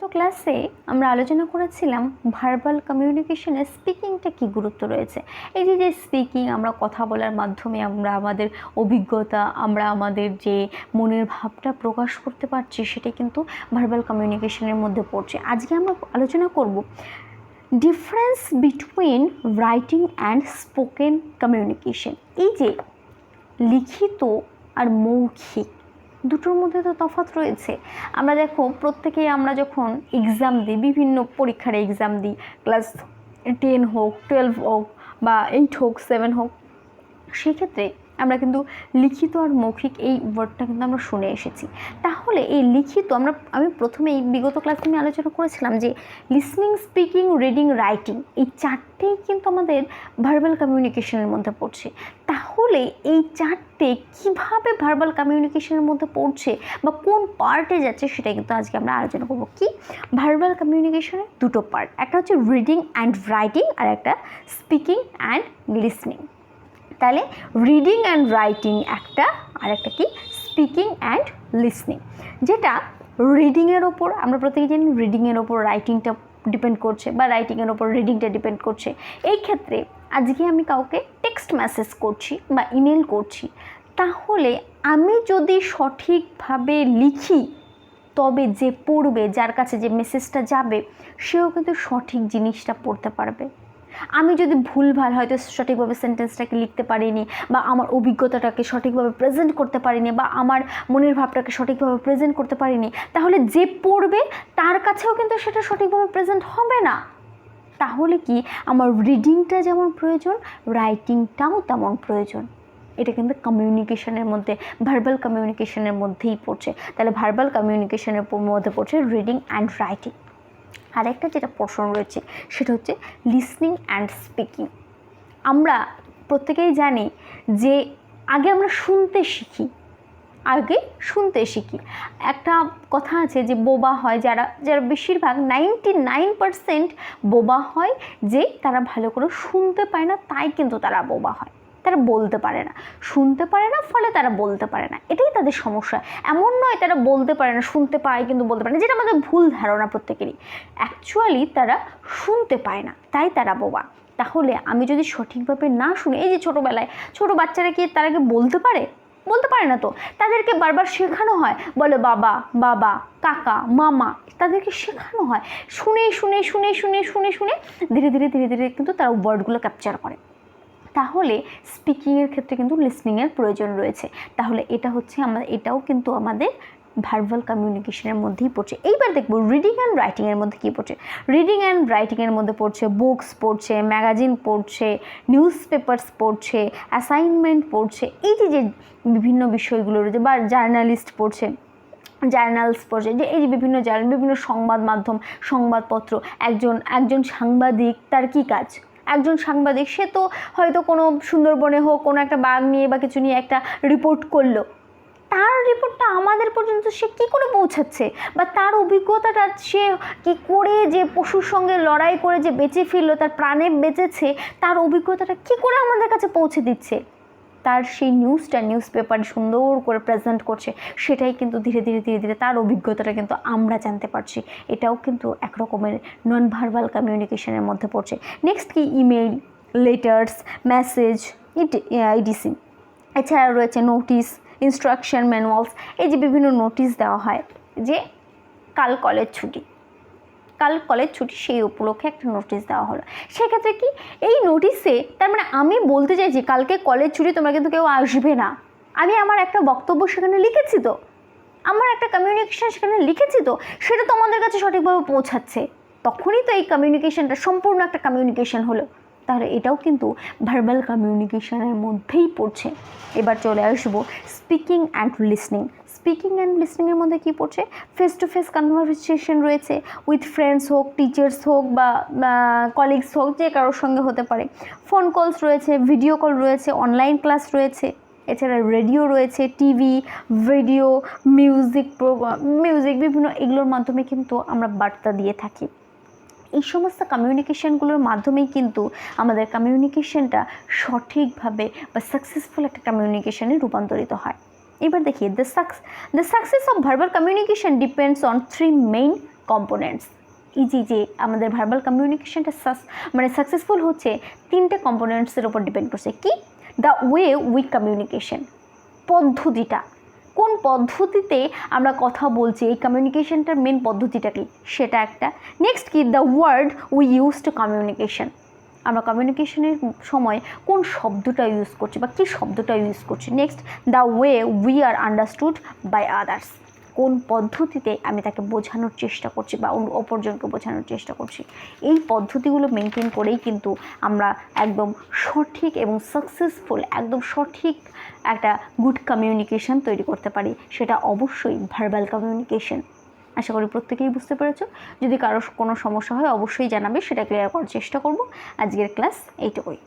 গত ক্লাসে আমরা আলোচনা করেছিলাম ভার্বাল কমিউনিকেশনে স্পিকিংটা কী গুরুত্ব রয়েছে। এই যে স্পিকিং, আমরা কথা বলার মাধ্যমে আমরা আমাদের অভিজ্ঞতা, আমরা আমাদের যে মনের ভাবটা প্রকাশ করতে পারছি, সেটা কিন্তু ভার্বাল কমিউনিকেশনের মধ্যে পড়ছে। আজকে আমরা আলোচনা করব difference between writing and spoken communication. এই যে লিখিত আর মৌখিক দুটোর মধ্যে তো তফাৎ রয়েছে। আমরা দেখো, প্রত্যেকেই আমরা যখন এক্সাম দিই, বিভিন্ন পরীক্ষার এক্সাম দিই, ক্লাস 10 হোক, 12 হোক বা 8 হোক, 7 হোক, সেক্ষেত্রে আমরা কিন্তু লিখিত আর মৌখিক এই ওয়ার্ডটা কিন্তু আমরা শুনে এসেছি। তাহলে এই লিখিত আমি প্রথমেই বিগত ক্লাসে আমি আলোচনা করেছিলাম যে লিসনিং, স্পিকিং, রিডিং, রাইটিং এই চারটেই কিন্তু আমাদের ভার্বাল কমিউনিকেশনের মধ্যে পড়ছে। তাহলে এই চারটে কিভাবে ভার্বাল কমিউনিকেশনের মধ্যে পড়ছে বা কোন পার্টে যাচ্ছে, সেটা কিন্তু আজকে আমরা আলোচনা করব। কি ভার্বাল কমিউনিকেশনের দুটো পার্ট, একটা হচ্ছে রিডিং অ্যান্ড রাইটিং আর একটা স্পিকিং অ্যান্ড লিসনিং। তাহলে রিডিং অ্যান্ড রাইটিং একটা, আর একটা কি স্পিকিং অ্যান্ড লিসনিং। যেটা রিডিংয়ের ওপর, আমরা প্রত্যেকেই জানি রিডিংয়ের ওপর রাইটিংটা ডিপেন্ড করছে বা রাইটিংয়ের ওপর রিডিংটা ডিপেন্ড করছে। এই ক্ষেত্রে আজকে আমি কাউকে টেক্সট মেসেজ করছি বা ইমেল করছি, তাহলে আমি যদি সঠিকভাবে লিখি, তবে যে পড়বে, যার কাছে যে মেসেজটা যাবে, সেও কিন্তু সঠিক জিনিসটা পড়তে পারবে। আমি যদি ভুলভাল হয়তো সঠিকভাবে সেন্টেন্সটাকে লিখতে পারিনি, বা আমার অভিজ্ঞতাটাকে সঠিকভাবে প্রেজেন্ট করতে পারিনি, বা আমার মনের ভাবটাকে সঠিকভাবে প্রেজেন্ট করতে পারিনি, তাহলে যে পড়বে তার কাছেও কিন্তু সেটা সঠিকভাবে প্রেজেন্ট হবে না। তাহলে কি আমার রিডিংটা যেমন প্রয়োজন, রাইটিংটাও তেমন প্রয়োজন। এটা কিন্তু কমিউনিকেশনের মধ্যে, ভার্বাল কমিউনিকেশনের মধ্যেই পড়ছে। তাহলে ভার্বাল কমিউনিকেশনের মধ্যে পড়ছে রিডিং অ্যান্ড রাইটিং। আরেকটা যেটা পোর্শন রয়েছে, সেটা হচ্ছে লিসনিং অ্যান্ড স্পিকিং। আমরা প্রত্যেকেই জানি যে আগে আমরা শুনতে শিখি, একটা কথা আছে যে বোবা হয় যারা বেশিরভাগ 99% বোবা হয়, যে তারা ভালো করে শুনতে পায় না, তাই কিন্তু তারা বোবা হয়। তারা বলতে পারে না, শুনতে পারে না, ফলে তারা বলতে পারে না। এটাই তাদের সমস্যা। এমন নয় তারা বলতে পারে না, শুনতে পায় কিন্তু বলতে পারে না, যেটা আমাদের ভুল ধারণা প্রত্যেকেরই। অ্যাকচুয়ালি তারা শুনতে পায় না, তাই তারা বোবা। তাহলে আমি যদি সঠিকভাবে না শুনি, এই যে ছোটোবেলায় ছোটো বাচ্চারা কি তারা কি বলতে পারে না, তো তাদেরকে বারবার শেখানো হয়, বলে বাবা, বাবা, কাকা, মামা, তাদেরকে শেখানো হয়। শুনে শুনে শুনে শুনে শুনে শুনে ধীরে ধীরে ধীরে ধীরে কিন্তু তারা ওয়ার্ডগুলো ক্যাপচার করে। তাহলে স্পিকিংয়ের ক্ষেত্রে কিন্তু লিসনিংয়ের প্রয়োজন রয়েছে। তাহলে এটাও কিন্তু আমাদের ভার্বাল কমিউনিকেশনের মধ্যেই পড়ছে। এইবার দেখব রিডিং অ্যান্ড রাইটিংয়ের মধ্যে কী পড়ছে। রিডিং অ্যান্ড রাইটিংয়ের মধ্যে পড়ছে বুকস পড়ছে, ম্যাগাজিন পড়ছে, নিউজ পেপার্স পড়ছে, অ্যাসাইনমেন্ট পড়ছে, এই যে বিভিন্ন বিষয়গুলো রয়েছে, বা জার্নালিস্ট পড়ছে, জার্নালস পড়ছে, যে এই যে বিভিন্ন সংবাদ মাধ্যম, সংবাদপত্র। একজন সাংবাদিক, তার কী কাজ? একজন সাংবাদিক, সে তো হয়তো কোনো সুন্দরবনে হোক, কোনো একটা বাঘ নিয়ে বা কিছু নিয়ে একটা রিপোর্ট করলো, তার রিপোর্টটা আমাদের পর্যন্ত সে কী করে পৌঁছাচ্ছে, বা তার অভিজ্ঞতাটা সে কী করে যে পশুর সঙ্গে লড়াই করে যে বেঁচে ফিরলো, তার প্রাণে বেঁচেছে, তার অভিজ্ঞতাটা কী করে আমাদের কাছে পৌঁছে দিচ্ছে, তার সেই নিউজ পেপারে সুন্দর করে প্রেজেন্ট করছে। সেটাই কিন্তু ধীরে ধীরে ধীরে ধীরে তার অভিজ্ঞতাটা কিন্তু আমরা জানতে পারছি। এটাও কিন্তু একরকমের নন ভার্বাল কমিউনিকেশনের মধ্যে পড়ছে। নেক্সট কি ইমেইল, লেটার্স, মেসেজ, ইডিসি। এছাড়া রয়েছে নোটিশ, ইনস্ট্রাকশন, ম্যানুয়ালস। এই যে বিভিন্ন নোটিশ দেওয়া হয় যে কাল কলেজ ছুটি, সেই উপলক্ষে একটা নোটিশ দেওয়া হলো। সেক্ষেত্রে কি এই নোটিশে, তার মানে আমি বলতে চাইছি কালকে কলেজ ছুটি, তোমরা কিন্তু কেউ আসবে না। আমি আমার একটা বক্তব্য সেখানে লিখেছি, তো আমার একটা কমিউনিকেশন সেখানে লিখেছি, তো সেটা তো আমাদের কাছে সঠিকভাবে পৌঁছাচ্ছে। তখনই তো এই কমিউনিকেশনটা সম্পূর্ণ একটা কমিউনিকেশন হলো। তাহলে এটাও কিন্তু ভার্বাল কমিউনিকেশনের মধ্যেই পড়ছে। এবার চলে আসবো speaking and listening. Speaking and লিসনিংয়ের মধ্যে কী পড়ছে? ফেস টু ফেস কনভারসেশন রয়েছে, উইথ ফ্রেন্ডস হোক, টিচার্স হোক, বা কলিগস হোক, যে কারোর সঙ্গে হতে পারে। ফোন কলস রয়েছে, ভিডিও কল রয়েছে, অনলাইন ক্লাস রয়েছে। এছাড়া রেডিও রয়েছে, টিভি, ভিডিও, মিউজিক বিভিন্ন, এগুলোর মাধ্যমে কিন্তু আমরা বার্তা দিয়ে থাকি। এই সমস্ত কমিউনিকেশনগুলোর মাধ্যমেই কিন্তু আমাদের কমিউনিকেশনটা সঠিকভাবে বা সাকসেসফুল একটা কমিউনিকেশনে রূপান্তরিত হয়। এবার দেখি the success of verbal communication depends on 3 main components. যে আমাদের ভার্বাল কমিউনিকেশনটা সাকসেসফুল হচ্ছে 3টে কম্পোনেন্টসের উপর ডিপেন্ড করছে। কি? দ্য ওয়ে উই কমিউনিকেশন, পদ্ধতিটা, কোন পদ্ধতিতে আমরা কথা বলছি, এই কমিউনিকেশনটার মেন পদ্ধতিটা কি, সেটা একটা। নেক্সট কি? The word we use to communication, আমরা কমিউনিকেশনের সময় কোন শব্দটা ইউজ করছি বা কী শব্দটা ইউজ করছি। Next, the way we are understood by others, কোন পদ্ধতিতে আমি তাকে বোঝানোর চেষ্টা করছি বা অপরজনকে বোঝানোর চেষ্টা করছি। এই পদ্ধতিগুলো মেনটেন করেই কিন্তু আমরা একদম সঠিক এবং সাকসেসফুল, একদম সঠিক একটা গুড কমিউনিকেশন তৈরি করতে পারি। সেটা অবশ্যই ভার্বাল কমিউনিকেশন। আশা করি প্রত্যেকেই বুঝতে পেরেছো। যদি কারো কোনো সমস্যা হয় অবশ্যই জানাবে, সেটা ক্লিয়ার করার চেষ্টা করব। আজকের ক্লাস এইটুকুই।